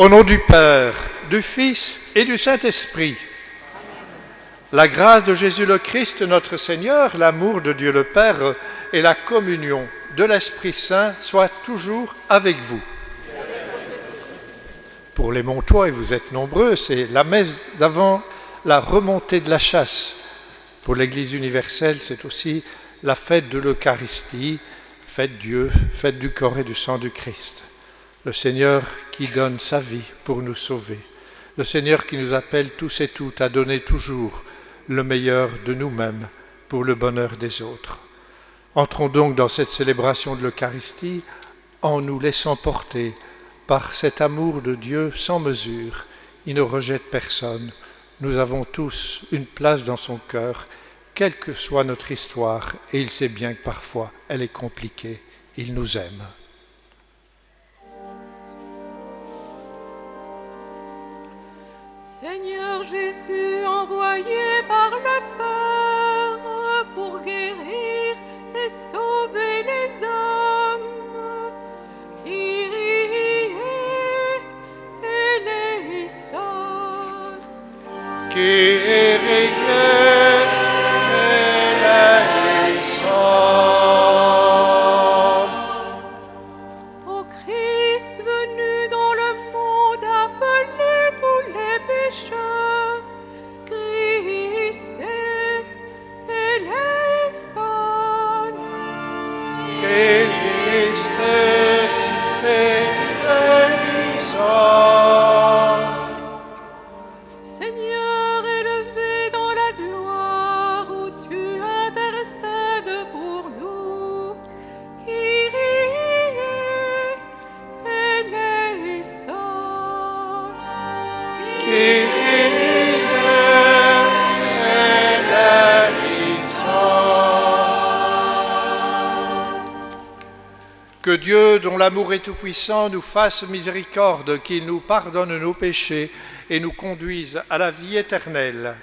Au nom du Père, du Fils et du Saint-Esprit, la grâce de Jésus le Christ, notre Seigneur, l'amour de Dieu le Père et la communion de l'Esprit Saint soient toujours avec vous. Pour les Montois, et vous êtes nombreux, c'est la messe d'avant la remontée de la chasse. Pour l'Église universelle, c'est aussi la fête de l'Eucharistie, fête Dieu, fête du corps et du sang du Christ. Le Seigneur qui donne sa vie pour nous sauver. Le Seigneur qui nous appelle tous et toutes à donner toujours le meilleur de nous-mêmes pour le bonheur des autres. Entrons donc dans cette célébration de l'Eucharistie en nous laissant porter par cet amour de Dieu sans mesure. Il ne rejette personne. Nous avons tous une place dans son cœur, quelle que soit notre histoire, et il sait bien que parfois elle est compliquée. Il nous aime. Seigneur Jésus, envoyé par le Père pour guérir et sauver les hommes, Kyrie eleison. Kyrie eleison. Ô Christ venu dans le monde, appelez tous les pécheurs, Christ eleison. Christ Que Dieu, dont l'amour est tout-puissant, nous fasse miséricorde, qu'il nous pardonne nos péchés et nous conduise à la vie éternelle.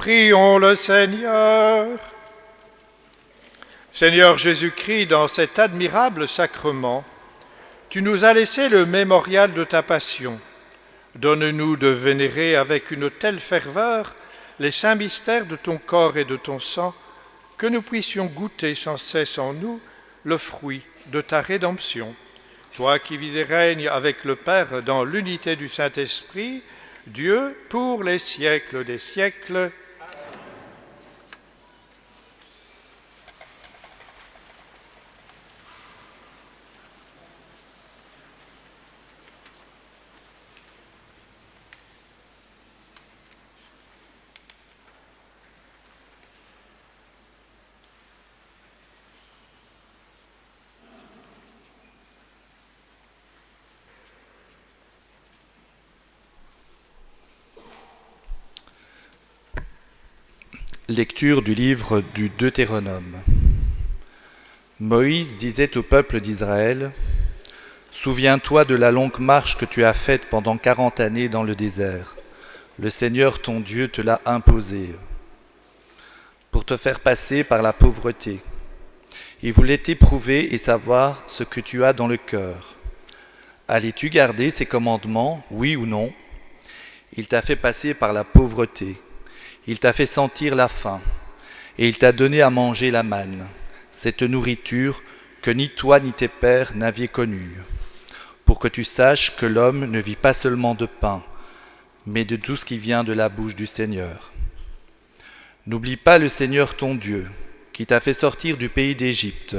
Prions le Seigneur. Seigneur Jésus-Christ, dans cet admirable sacrement, tu nous as laissé le mémorial de ta passion. Donne-nous de vénérer avec une telle ferveur les saints mystères de ton corps et de ton sang, que nous puissions goûter sans cesse en nous le fruit de ta rédemption. toi qui vis et règnes avec le Père dans l'unité du Saint-Esprit, Dieu pour les siècles des siècles. Lecture du livre du Deutéronome. Moïse disait au peuple d'Israël : « Souviens-toi de la longue marche que tu as faite pendant 40 années dans le désert. Le Seigneur ton Dieu te l'a imposée pour te faire passer par la pauvreté. Il voulait t'éprouver et savoir ce que tu as dans le cœur. Allais-tu garder ses commandements, oui ou non ? Il t'a fait passer par la pauvreté. Il t'a fait sentir la faim, et il t'a donné à manger la manne, cette nourriture que ni toi ni tes pères n'aviez connue, pour que tu saches que l'homme ne vit pas seulement de pain, mais de tout ce qui vient de la bouche du Seigneur. N'oublie pas le Seigneur ton Dieu, qui t'a fait sortir du pays d'Égypte,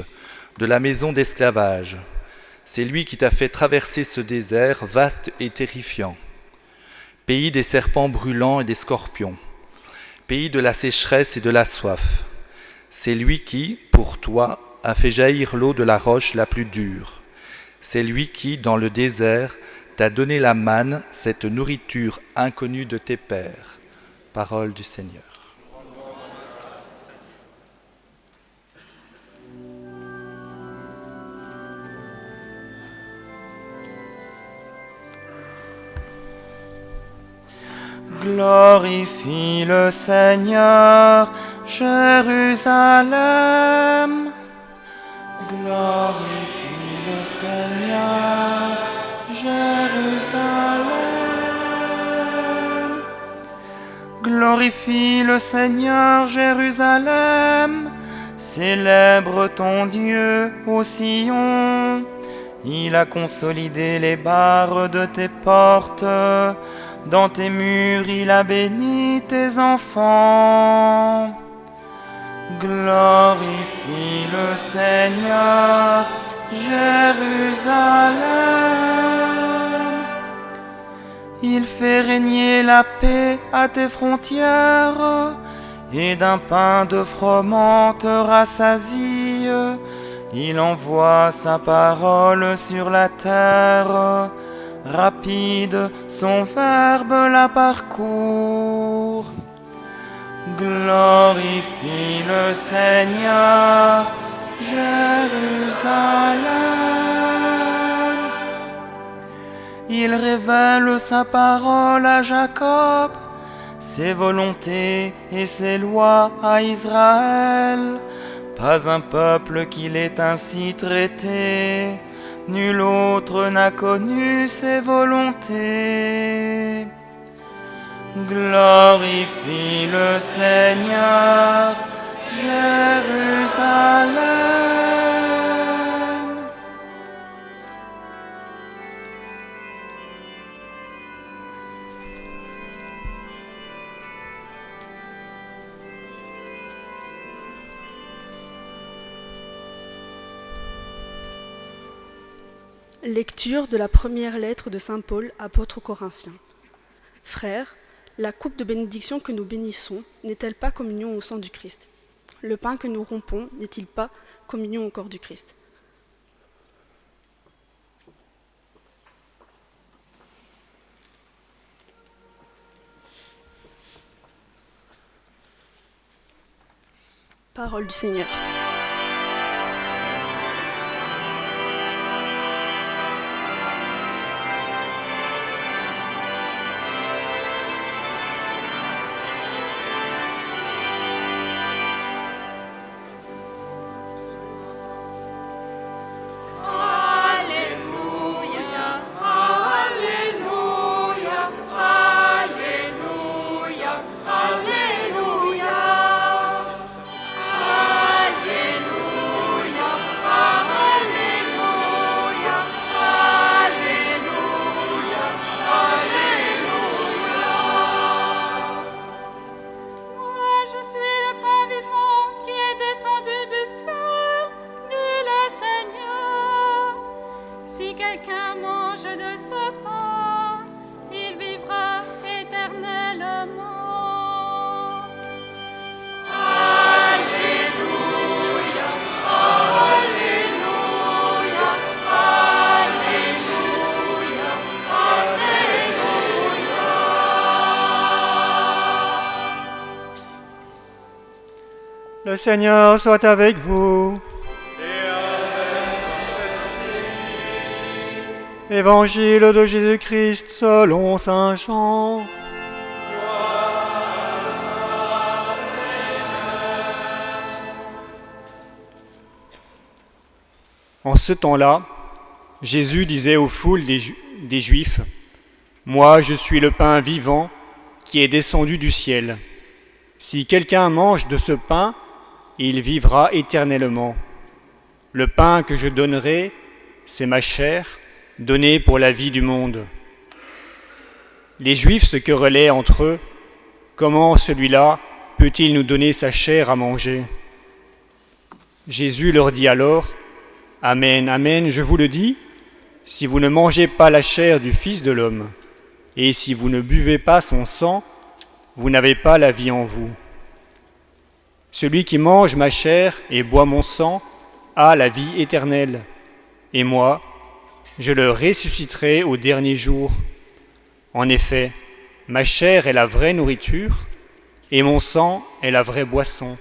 de la maison d'esclavage. C'est lui qui t'a fait traverser ce désert vaste et terrifiant, pays des serpents brûlants et des scorpions, pays de la sécheresse et de la soif. C'est lui qui, pour toi, a fait jaillir l'eau de la roche la plus dure. C'est lui qui, dans le désert, t'a donné la manne, cette nourriture inconnue de tes pères. Parole du Seigneur. Glorifie le Seigneur, Jérusalem. Glorifie le Seigneur, Jérusalem. Glorifie le Seigneur, Jérusalem. Célèbre ton Dieu ô Sion. Il a consolidé les barres de tes portes. Dans tes murs, il a béni tes enfants. Glorifie le Seigneur, Jérusalem. Il fait régner la paix à tes frontières, et d'un pain de froment te rassasie. Il envoie sa parole sur la terre. Rapide, son verbe la parcourt. Glorifie le Seigneur, Jérusalem. Il révèle sa parole à Jacob, ses volontés et ses lois à Israël. Pas un peuple qui l'ait ainsi traité. Nul autre n'a connu ses volontés. Glorifie le Seigneur, Jérusalem. Lecture de la première lettre de saint Paul, apôtre aux Corinthiens. Frères, la coupe de bénédiction que nous bénissons n'est-elle pas communion au sang du Christ ? Le pain que nous rompons n'est-il pas communion au corps du Christ ? Parole du Seigneur. Alléluia, Alléluia, Alléluia. Le Seigneur soit avec vous. Et avec votre esprit. Évangile de Jésus-Christ selon saint Jean. En ce temps-là, Jésus disait aux foules des Juifs, « Moi, je suis le pain vivant qui est descendu du ciel. Si quelqu'un mange de ce pain, il vivra éternellement. Le pain que je donnerai, c'est ma chair, donnée pour la vie du monde. » Les Juifs se querellaient entre eux, « Comment celui-là peut-il nous donner sa chair à manger ?» Jésus leur dit alors, « Amen, amen, je vous le dis, si vous ne mangez pas la chair du Fils de l'homme, et si vous ne buvez pas son sang, vous n'avez pas la vie en vous. Celui qui mange ma chair et boit mon sang a la vie éternelle, et moi, je le ressusciterai au dernier jour. En effet, ma chair est la vraie nourriture, et mon sang est la vraie boisson.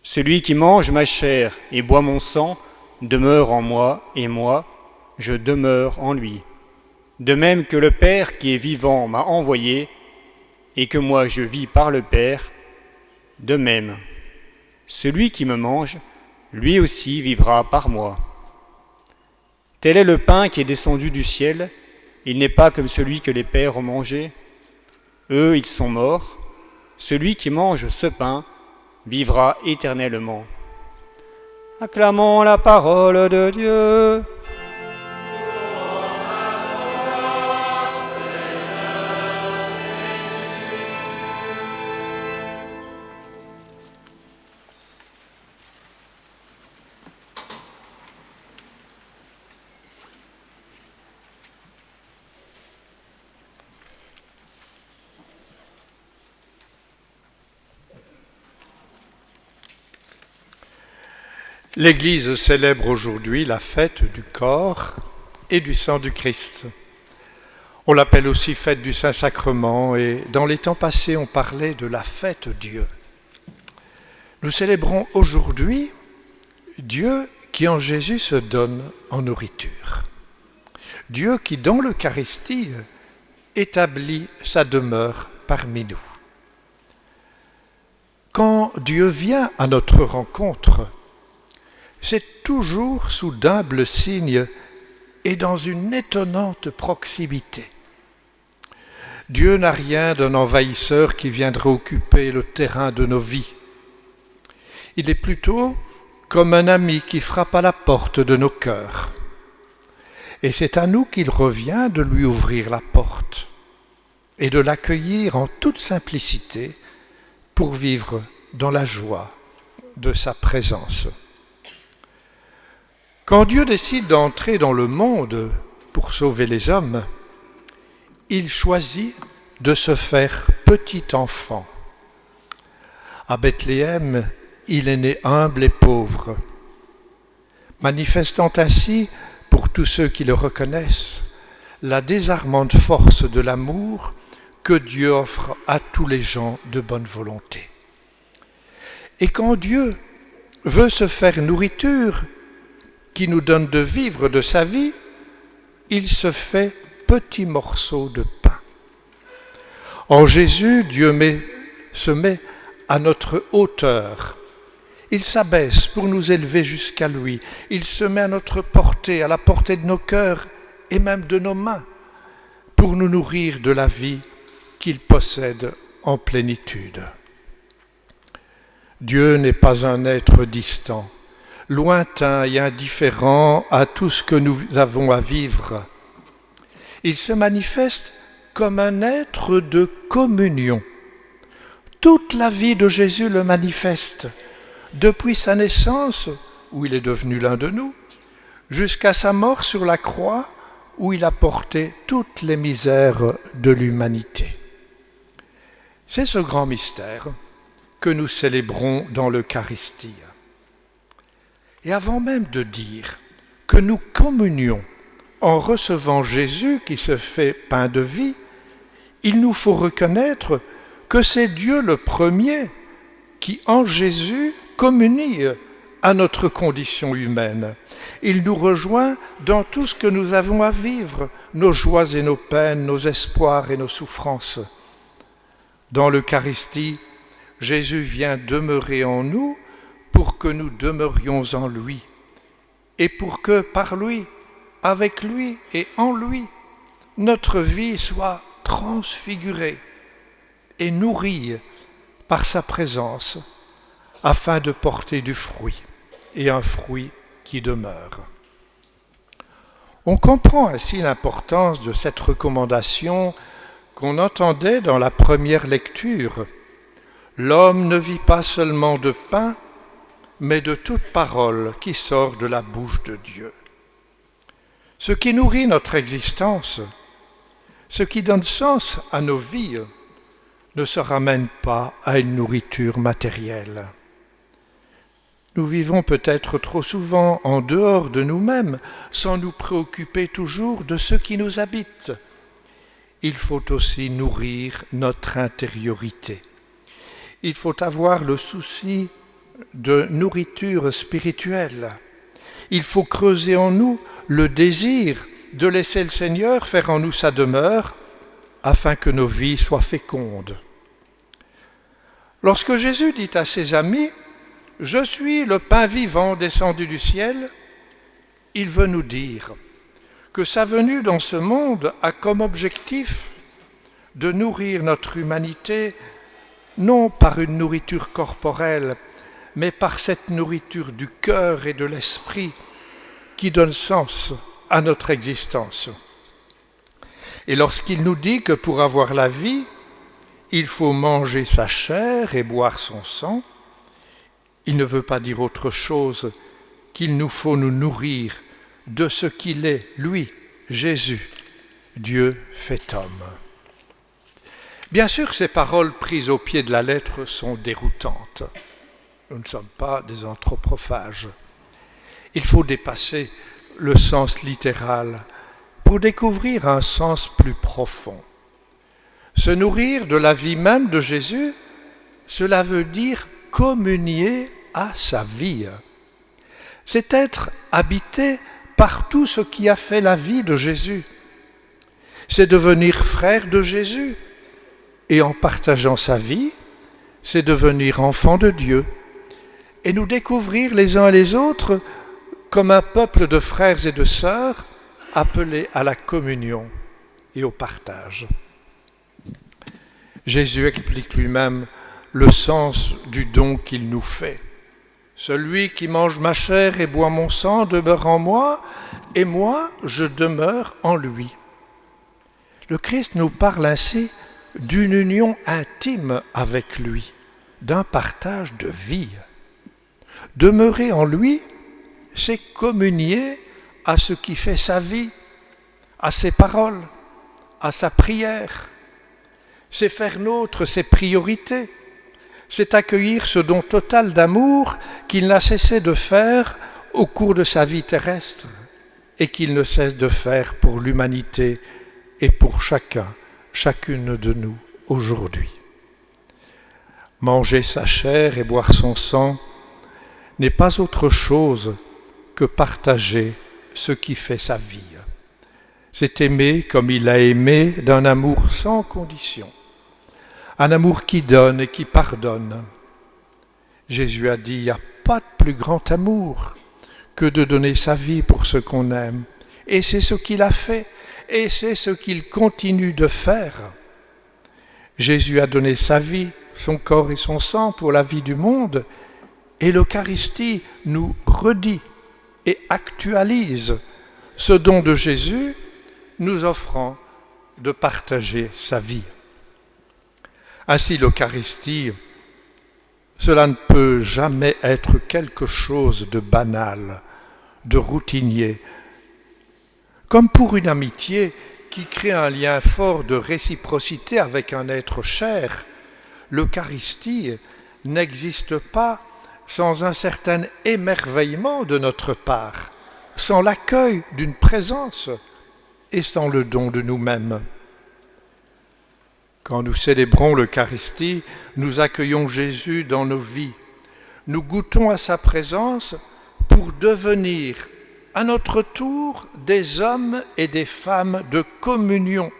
Celui qui mange ma chair et boit mon sang demeure en moi, et moi, je demeure en lui. De même que le Père qui est vivant m'a envoyé, et que moi je vis par le Père, de même, celui qui me mange, lui aussi vivra par moi. Tel est le pain qui est descendu du ciel, il n'est pas comme celui que les pères ont mangé. Eux, ils sont morts. Celui qui mange ce pain vivra éternellement. Acclamons la parole de Dieu. L'Église célèbre aujourd'hui la fête du corps et du sang du Christ. On l'appelle aussi fête du Saint-Sacrement et dans les temps passés on parlait de la fête Dieu. Nous célébrons aujourd'hui Dieu qui en Jésus se donne en nourriture. Dieu qui dans l'Eucharistie établit sa demeure parmi nous. Quand Dieu vient à notre rencontre, c'est toujours sous d'humbles signes et dans une étonnante proximité. Dieu n'a rien d'un envahisseur qui viendrait occuper le terrain de nos vies. Il est plutôt comme un ami qui frappe à la porte de nos cœurs. Et c'est à nous qu'il revient de lui ouvrir la porte et de l'accueillir en toute simplicité pour vivre dans la joie de sa présence. Quand Dieu décide d'entrer dans le monde pour sauver les hommes, il choisit de se faire petit enfant. À Bethléem, il est né humble et pauvre, manifestant ainsi, pour tous ceux qui le reconnaissent, la désarmante force de l'amour que Dieu offre à tous les gens de bonne volonté. Et quand Dieu veut se faire nourriture, qui nous donne de vivre de sa vie, il se fait petit morceau de pain. En Jésus, Dieu se met à notre hauteur. Il s'abaisse pour nous élever jusqu'à lui. Il se met à notre portée, à la portée de nos cœurs et même de nos mains, pour nous nourrir de la vie qu'il possède en plénitude. Dieu n'est pas un être distant, lointain et indifférent à tout ce que nous avons à vivre. Il se manifeste comme un être de communion. Toute la vie de Jésus le manifeste, depuis sa naissance, où il est devenu l'un de nous, jusqu'à sa mort sur la croix, où il a porté toutes les misères de l'humanité. C'est ce grand mystère que nous célébrons dans l'Eucharistie. Et avant même de dire que nous communions en recevant Jésus qui se fait pain de vie, il nous faut reconnaître que c'est Dieu le premier qui en Jésus communie à notre condition humaine. Il nous rejoint dans tout ce que nous avons à vivre, nos joies et nos peines, nos espoirs et nos souffrances. Dans l'Eucharistie, Jésus vient demeurer en nous pour que nous demeurions en lui et pour que par lui, avec lui et en lui, notre vie soit transfigurée et nourrie par sa présence afin de porter du fruit et un fruit qui demeure. On comprend ainsi l'importance de cette recommandation qu'on entendait dans la première lecture. L'homme ne vit pas seulement de pain, mais de toute parole qui sort de la bouche de Dieu. Ce qui nourrit notre existence, ce qui donne sens à nos vies, ne se ramène pas à une nourriture matérielle. Nous vivons peut-être trop souvent en dehors de nous-mêmes, sans nous préoccuper toujours de ce qui nous habite. Il faut aussi nourrir notre intériorité. Il faut avoir le souci de nourriture spirituelle. Il faut creuser en nous le désir de laisser le Seigneur faire en nous sa demeure, afin que nos vies soient fécondes. Lorsque Jésus dit à ses amis « Je suis le pain vivant descendu du ciel », il veut nous dire que sa venue dans ce monde a comme objectif de nourrir notre humanité, non par une nourriture corporelle, mais par cette nourriture du cœur et de l'esprit qui donne sens à notre existence. Et lorsqu'il nous dit que pour avoir la vie, il faut manger sa chair et boire son sang, il ne veut pas dire autre chose qu'il nous faut nous nourrir de ce qu'il est, lui, Jésus, Dieu fait homme. Bien sûr, ces paroles prises au pied de la lettre sont déroutantes. Nous ne sommes pas des anthropophages. Il faut dépasser le sens littéral pour découvrir un sens plus profond. Se nourrir de la vie même de Jésus, cela veut dire communier à sa vie. C'est être habité par tout ce qui a fait la vie de Jésus. C'est devenir frère de Jésus. Et en partageant sa vie, c'est devenir enfant de Dieu. Et nous découvrir les uns et les autres comme un peuple de frères et de sœurs appelés à la communion et au partage. Jésus explique lui-même le sens du don qu'il nous fait. Celui qui mange ma chair et boit mon sang demeure en moi, et moi, je demeure en lui. Le Christ nous parle ainsi d'une union intime avec lui, d'un partage de vie. Demeurer en lui, c'est communier à ce qui fait sa vie, à ses paroles, à sa prière. C'est faire nôtre ses priorités. C'est accueillir ce don total d'amour qu'il n'a cessé de faire au cours de sa vie terrestre et qu'il ne cesse de faire pour l'humanité et pour chacune de nous aujourd'hui. Manger sa chair et boire son sang n'est pas autre chose que partager ce qui fait sa vie. C'est aimer comme il a aimé d'un amour sans condition, un amour qui donne et qui pardonne. Jésus a dit, il n'y a pas de plus grand amour que de donner sa vie pour ce qu'on aime. Et c'est ce qu'il a fait, et c'est ce qu'il continue de faire. Jésus a donné sa vie, son corps et son sang pour la vie du monde, et l'Eucharistie nous redit et actualise ce don de Jésus, nous offrant de partager sa vie. Ainsi, l'Eucharistie, cela ne peut jamais être quelque chose de banal, de routinier, comme pour une amitié qui crée un lien fort de réciprocité avec un être cher. L'Eucharistie n'existe pas sans un certain émerveillement de notre part, sans l'accueil d'une présence et sans le don de nous-mêmes. Quand nous célébrons l'Eucharistie, nous accueillons Jésus dans nos vies. Nous goûtons à sa présence pour devenir à notre tour des hommes et des femmes de communion.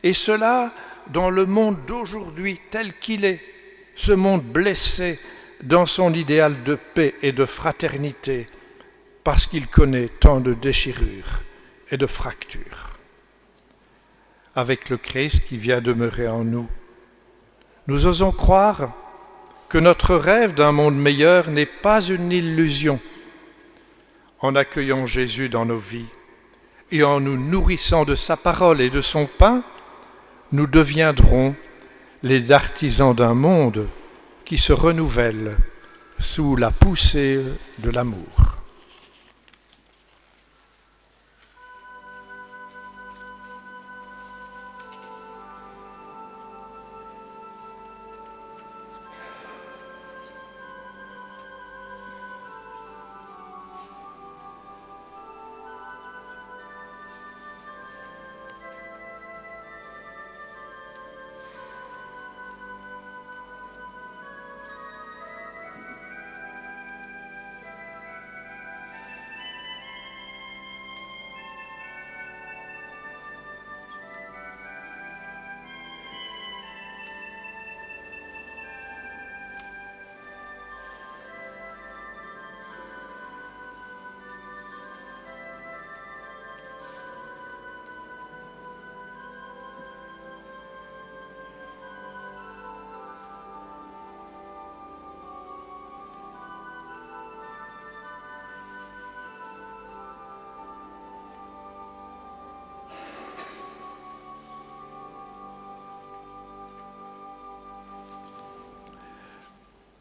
Et cela dans le monde d'aujourd'hui tel qu'il est, ce monde blessé dans son idéal de paix et de fraternité, parce qu'il connaît tant de déchirures et de fractures. Avec le Christ qui vient demeurer en nous, nous osons croire que notre rêve d'un monde meilleur n'est pas une illusion. En accueillant Jésus dans nos vies et en nous nourrissant de sa parole et de son pain, nous deviendrons les artisans d'un monde qui se renouvelle sous la poussée de l'amour.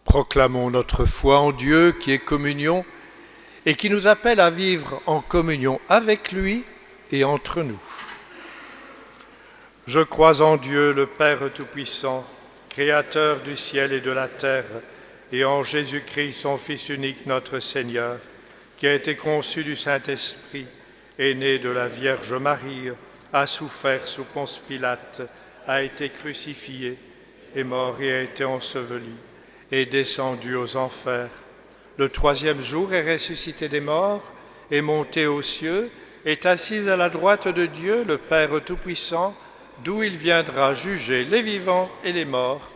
Proclamons notre foi en Dieu qui est communion et qui nous appelle à vivre en communion avec lui et entre nous. Je crois en Dieu, le Père Tout-Puissant, Créateur du ciel et de la terre, et en Jésus-Christ, son Fils unique, notre Seigneur, qui a été conçu du Saint-Esprit, est né de la Vierge Marie, a souffert sous Ponce Pilate, a été crucifié, est mort et a été enseveli, est descendu aux enfers. Le troisième jour est ressuscité des morts, est monté aux cieux, est assis à la droite de Dieu, le Père Tout-Puissant, d'où il viendra juger les vivants et les morts.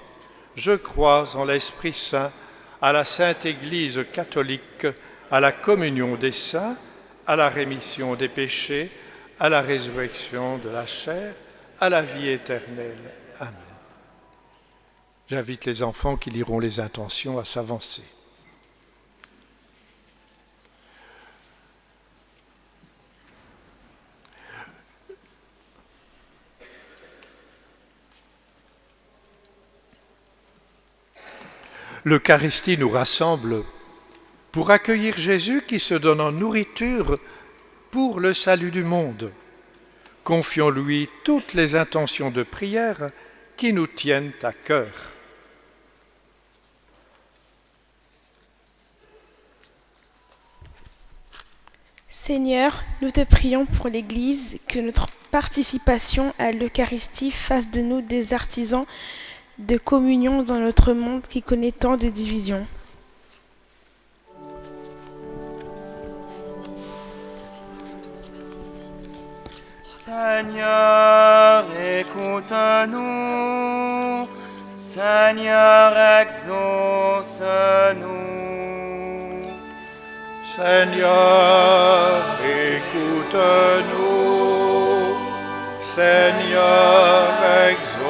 Je crois en l'Esprit Saint, à la Sainte Église catholique, à la communion des saints, à la rémission des péchés, à la résurrection de la chair, à la vie éternelle. Amen. J'invite les enfants qui liront les intentions à s'avancer. L'Eucharistie nous rassemble pour accueillir Jésus qui se donne en nourriture pour le salut du monde. Confions-lui toutes les intentions de prière qui nous tiennent à cœur. Seigneur, nous te prions pour l'Église, que notre participation à l'Eucharistie fasse de nous des artisans de communion dans notre monde qui connaît tant de divisions. Seigneur, écoute-nous. Seigneur, exauce-nous. Seigneur, écoute-nous. Seigneur, exauce-nous.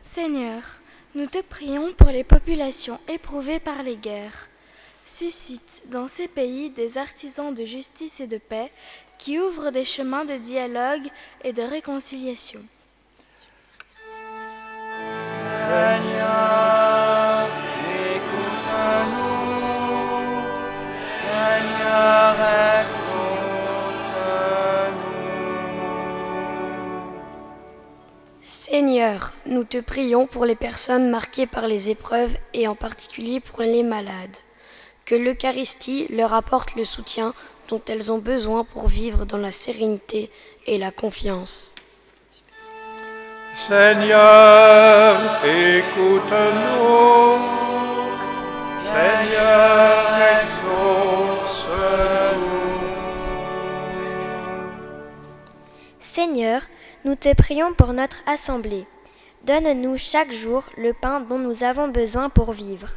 Seigneur, nous te prions pour les populations éprouvées par les guerres. Suscite dans ces pays des artisans de justice et de paix qui ouvrent des chemins de dialogue et de réconciliation. Seigneur, écoute-nous. Seigneur, exauce-nous. Seigneur, nous te prions pour les personnes marquées par les épreuves et en particulier pour les malades. que l'Eucharistie leur apporte le soutien dont elles ont besoin pour vivre dans la sérénité et la confiance. Seigneur, écoute-nous. Seigneur, exauce-nous. Seigneur, nous te prions pour notre assemblée. Donne-nous chaque jour le pain dont nous avons besoin pour vivre.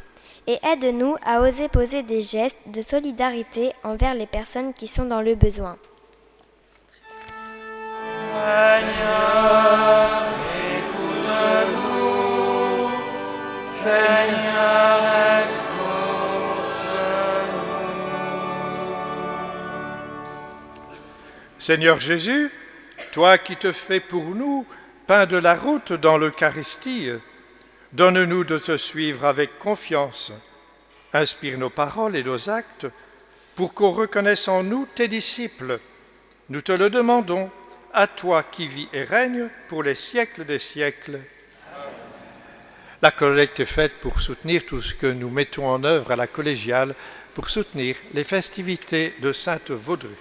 Et aide-nous à oser poser des gestes de solidarité envers les personnes qui sont dans le besoin. Seigneur, écoute-nous. Seigneur, exauce-nous. Seigneur Jésus, toi qui te fais pour nous pain de la route dans l'Eucharistie, donne-nous de te suivre avec confiance. Inspire nos paroles et nos actes pour qu'on reconnaisse en nous tes disciples. Nous te le demandons, à toi qui vis et règnes pour les siècles des siècles. La collecte est faite pour soutenir tout ce que nous mettons en œuvre à la collégiale pour soutenir les festivités de Sainte Vaudrue.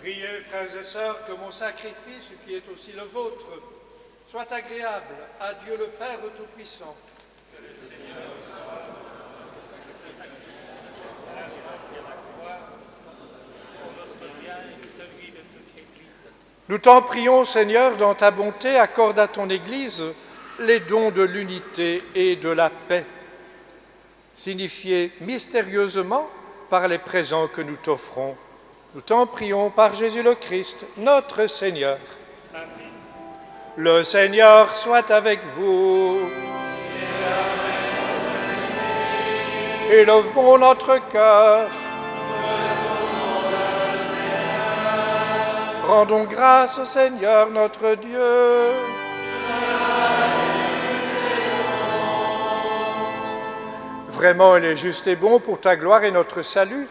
Priez, frères et sœurs, que mon sacrifice, qui est aussi le vôtre, soit agréable à Dieu le Père Tout-Puissant. Que le Seigneur soit Nous t'en prions, Seigneur, dans ta bonté, accorde à ton Église les dons de l'unité et de la paix, signifiés mystérieusement par les présents que nous t'offrons. Nous t'en prions par Jésus le Christ, notre Seigneur. Amen. Le Seigneur soit avec vous. Élevons notre cœur. Rendons grâce au Seigneur notre Dieu. Vraiment, il est juste et bon pour ta gloire et notre salut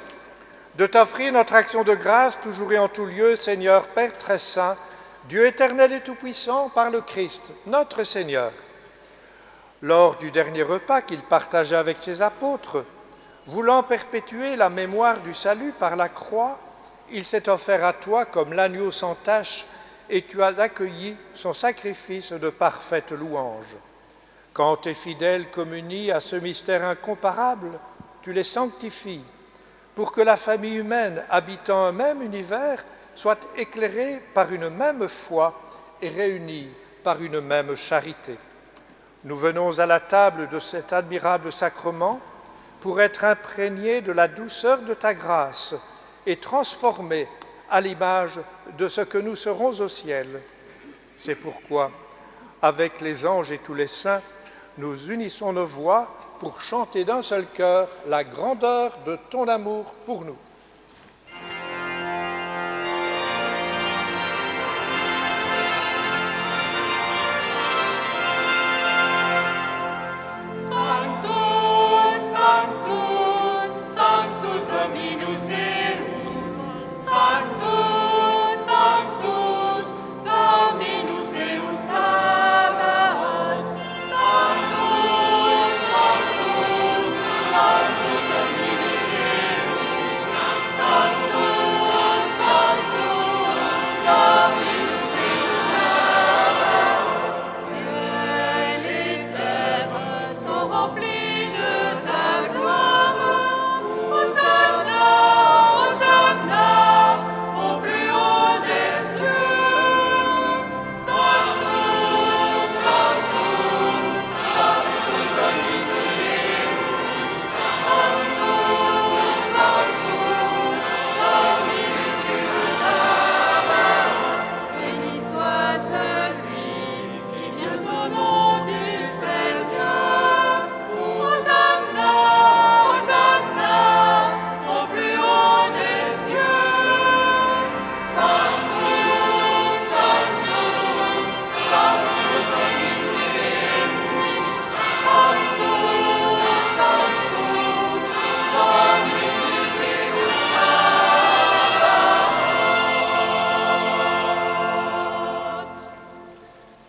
de t'offrir notre action de grâce toujours et en tout lieu, Seigneur, Père très saint, Dieu éternel et tout-puissant, par le Christ, notre Seigneur. Lors du dernier repas qu'il partageait avec ses apôtres, voulant perpétuer la mémoire du salut par la croix, il s'est offert à toi comme l'agneau sans tache et tu as accueilli son sacrifice de parfaite louange. Quand tes fidèles communient à ce mystère incomparable, tu les sanctifies pour que la famille humaine habitant un même univers soit éclairée par une même foi et réunie par une même charité. Nous venons à la table de cet admirable sacrement pour être imprégnés de la douceur de ta grâce et transformés à l'image de ce que nous serons au ciel. C'est pourquoi, avec les anges et tous les saints, nous unissons nos voix pour chanter d'un seul cœur la grandeur de ton amour pour nous.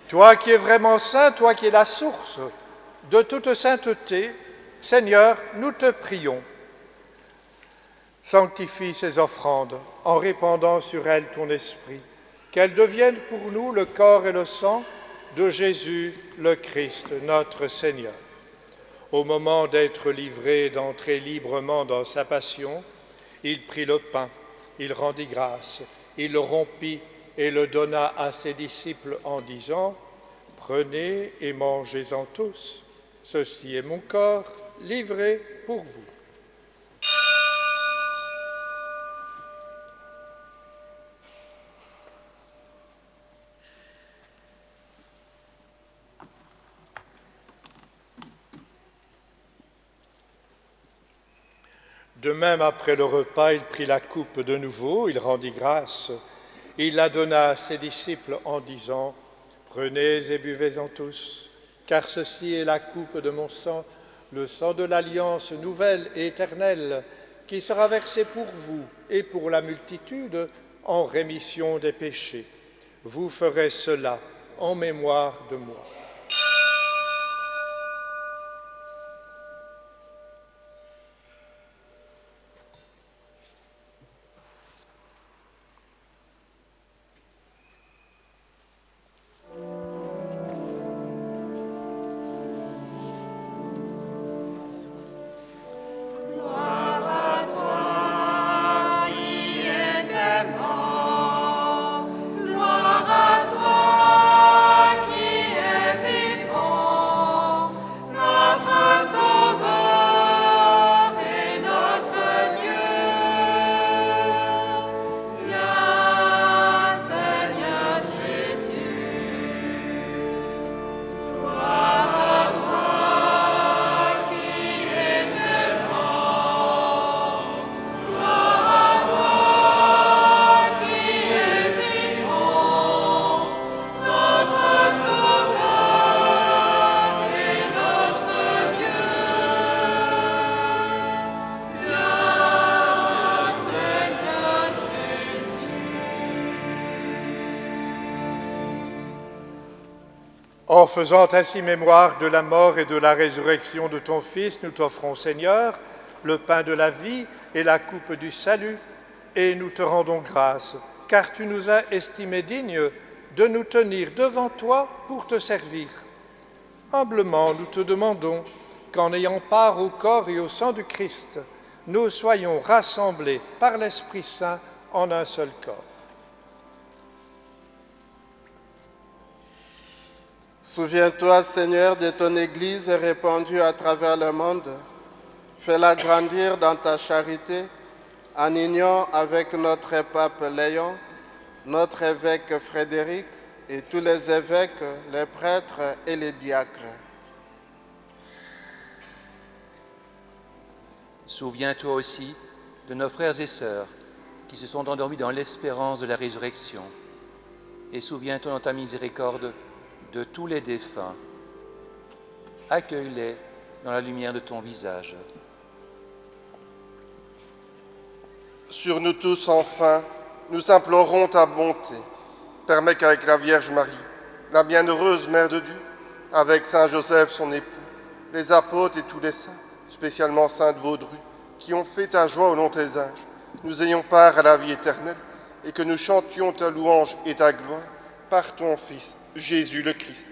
Toi qui es vraiment saint, toi qui es la source de toute sainteté, Seigneur, nous te prions. Sanctifie ces offrandes en répandant sur elles ton esprit, qu'elles deviennent pour nous le corps et le sang de Jésus le Christ, notre Seigneur. Au moment d'être livré et d'entrer librement dans sa passion, il prit le pain, il rendit grâce, il le rompit et le donna à ses disciples en disant « Prenez et mangez-en tous, ceci est mon corps livré pour vous. » De même, après le repas, il prit la coupe de nouveau, il rendit grâce, il la donna à ses disciples en disant « Prenez et buvez-en tous, car ceci est la coupe de mon sang, le sang de l'alliance nouvelle et éternelle, qui sera versé pour vous et pour la multitude en rémission des péchés. Vous ferez cela en mémoire de moi. » Gloire à toi qui es En faisant ainsi mémoire de la mort et de la résurrection de ton Fils, nous t'offrons, Seigneur, le pain de la vie et la coupe du salut, et nous te rendons grâce, car tu nous as estimés dignes de nous tenir devant toi pour te servir. Humblement, nous te demandons qu'en ayant part au corps et au sang du Christ, nous soyons rassemblés par l'Esprit Saint en un seul corps. Souviens-toi, Seigneur, de ton Église répandue à travers le monde. Fais-la grandir dans ta charité, en union avec notre pape Léon, notre évêque Frédéric et tous les évêques, les prêtres et les diacres. Souviens-toi aussi de nos frères et sœurs qui se sont endormis dans l'espérance de la résurrection. Et souviens-toi dans ta miséricorde de tous les défunts. Accueille-les dans la lumière de ton visage. Sur nous tous, enfin, nous implorons ta bonté. Permets qu'avec la Vierge Marie, la bienheureuse Mère de Dieu, avec Saint Joseph, son époux, les apôtres et tous les saints, spécialement Sainte Vaudrue, qui ont fait ta joie au long des âges, nous ayons part à la vie éternelle et que nous chantions ta louange et ta gloire par ton Fils, Jésus le Christ.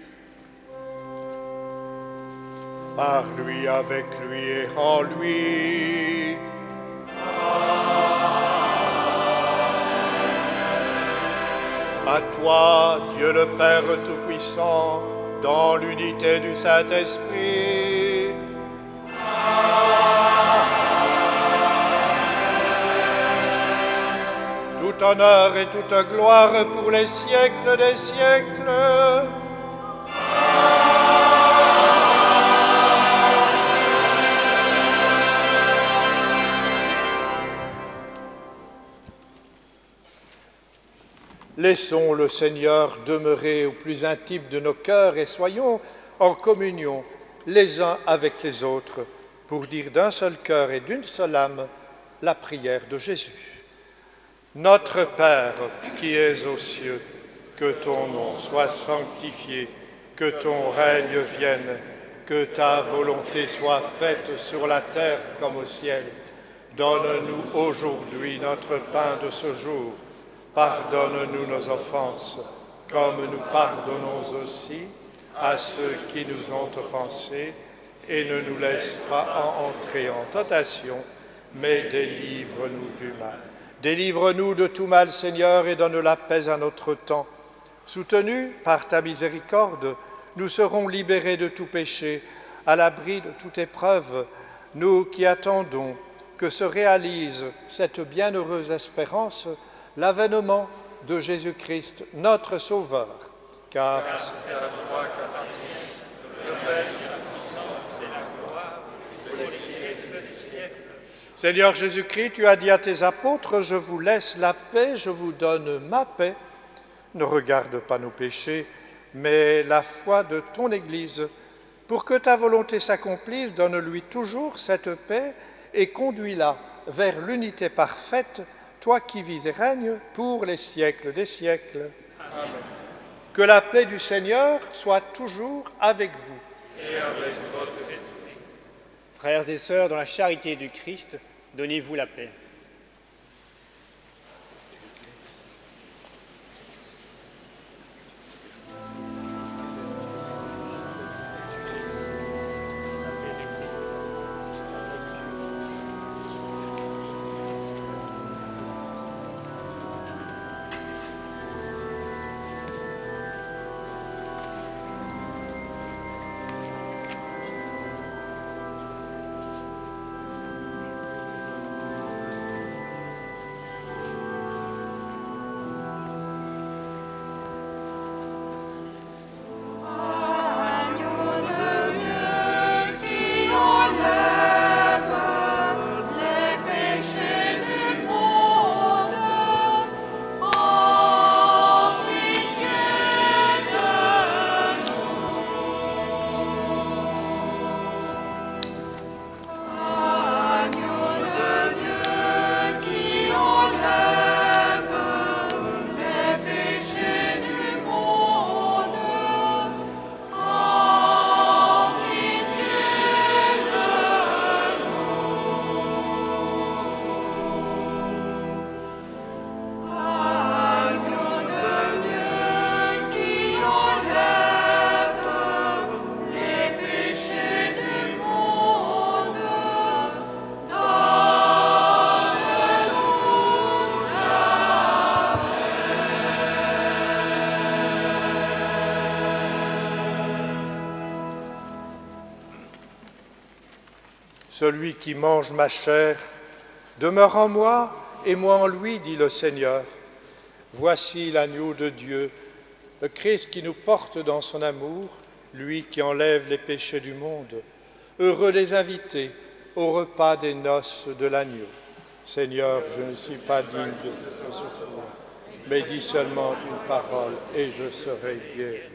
Par lui, avec lui et en lui. À toi, Dieu le Père Tout-Puissant, dans l'unité du Saint-Esprit. Tout honneur et toute gloire pour les siècles des siècles. Laissons le Seigneur demeurer au plus intime de nos cœurs et soyons en communion les uns avec les autres pour dire d'un seul cœur et d'une seule âme la prière de Jésus. Notre Père qui es aux cieux, que ton nom soit sanctifié, que ton règne vienne, que ta volonté soit faite sur la terre comme au ciel. Donne-nous aujourd'hui notre pain de ce jour. Pardonne-nous nos offenses, comme nous pardonnons aussi à ceux qui nous ont offensés, et ne nous laisse pas entrer en tentation, mais délivre-nous du mal. Délivre-nous de tout mal, Seigneur, et donne la paix à notre temps. Soutenus par ta miséricorde, nous serons libérés de tout péché, à l'abri de toute épreuve, nous qui attendons que se réalise cette bienheureuse espérance, l'avènement de Jésus-Christ, notre Sauveur. Car c'est à toi qu'appartient le Père, la puissance et la gloire, pour les siècles des siècles. Seigneur Jésus-Christ, tu as dit à tes apôtres, « Je vous laisse la paix, je vous donne ma paix. » Ne regarde pas nos péchés, mais la foi de ton Église. Pour que ta volonté s'accomplisse, donne-lui toujours cette paix et conduis-la vers l'unité parfaite, toi qui vis et règnes pour les siècles des siècles. Amen. Que la paix du Seigneur soit toujours avec vous. Et avec votre esprit. Frères et sœurs, dans la charité du Christ, donnez-vous la paix. Celui qui mange ma chair demeure en moi et moi en lui, dit le Seigneur. Voici l'agneau de Dieu, le Christ qui nous porte dans son amour, lui qui enlève les péchés du monde. Heureux les invités au repas des noces de l'agneau. Seigneur, je ne suis pas digne de ce four, mais dis seulement une parole et je serai guéri.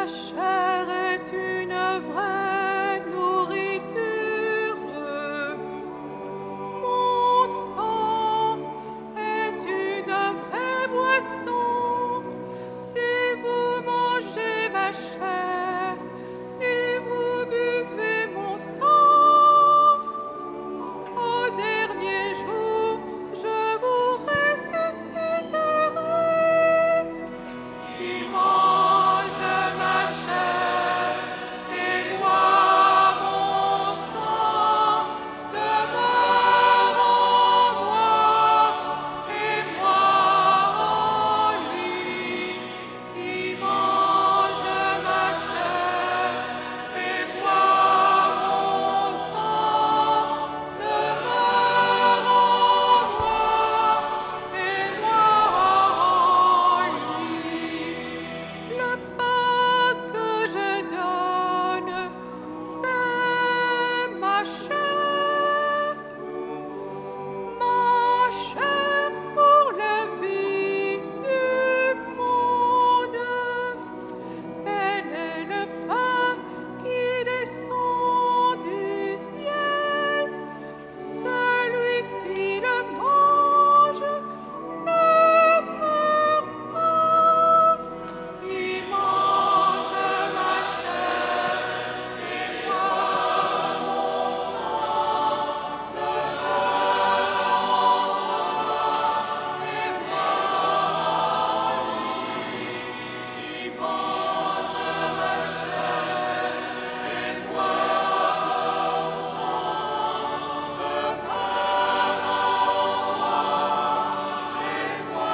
Ma chair est une vraie nourriture, mon sang est une vraie boisson. Si vous mangez ma chair, si vous buvez mon sang, au dernier jour, je vous ressusciterai. Qui mange ma chair et boit mon sang demeure en moi et moi en lui. Qui mange ma chair et boit mon sang demeure en moi et moi en lui. Le pain que je donne, c'est ma chair pour la vie du monde. Tel est le pain qui descend du ciel. Celui qui le mange ne meurt pas. Qui mange ma chair et boit mon sang demeure en moi et moi en lui. Qui mange ma chair et boit mon sang demeure en moi et moi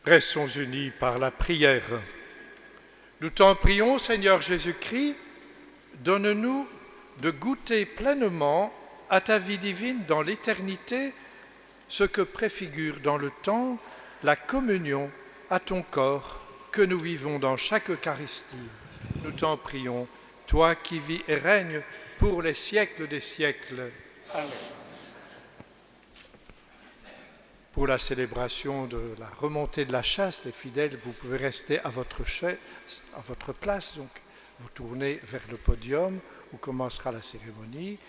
Restons unis par la prière. Nous t'en prions, Seigneur Jésus-Christ, donne-nous de goûter pleinement à ta vie divine dans l'éternité, ce que préfigure dans le temps la communion à ton corps que nous vivons dans chaque Eucharistie. Nous t'en prions, toi qui vis et règnes pour les siècles des siècles. Amen. Pour la célébration de la remontée de la chasse, les fidèles, vous pouvez rester à votre place. Donc, vous tournez vers le podium où commencera la cérémonie.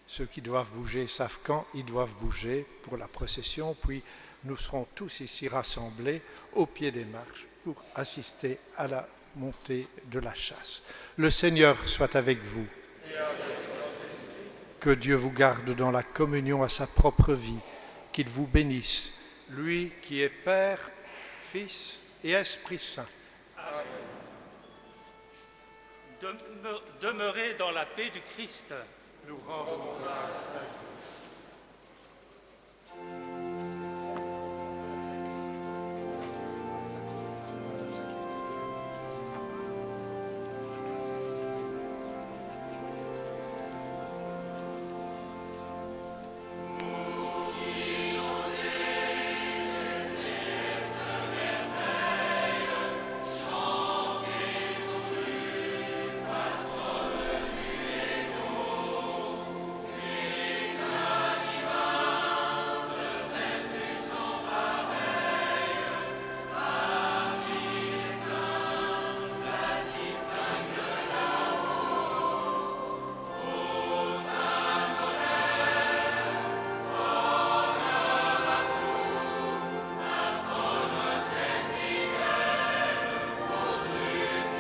Ceux qui doivent bouger savent quand ils doivent bouger pour la procession. Puis, nous serons tous ici rassemblés au pied des marches pour assister à la montée de la chasse. Le Seigneur soit avec vous. Que Dieu vous garde dans la communion à sa propre vie. Qu'il vous bénisse, lui qui est Père, Fils et Esprit Saint. Amen. Demeurez dans la paix du Christ. Nous rendons grâce à Dieu.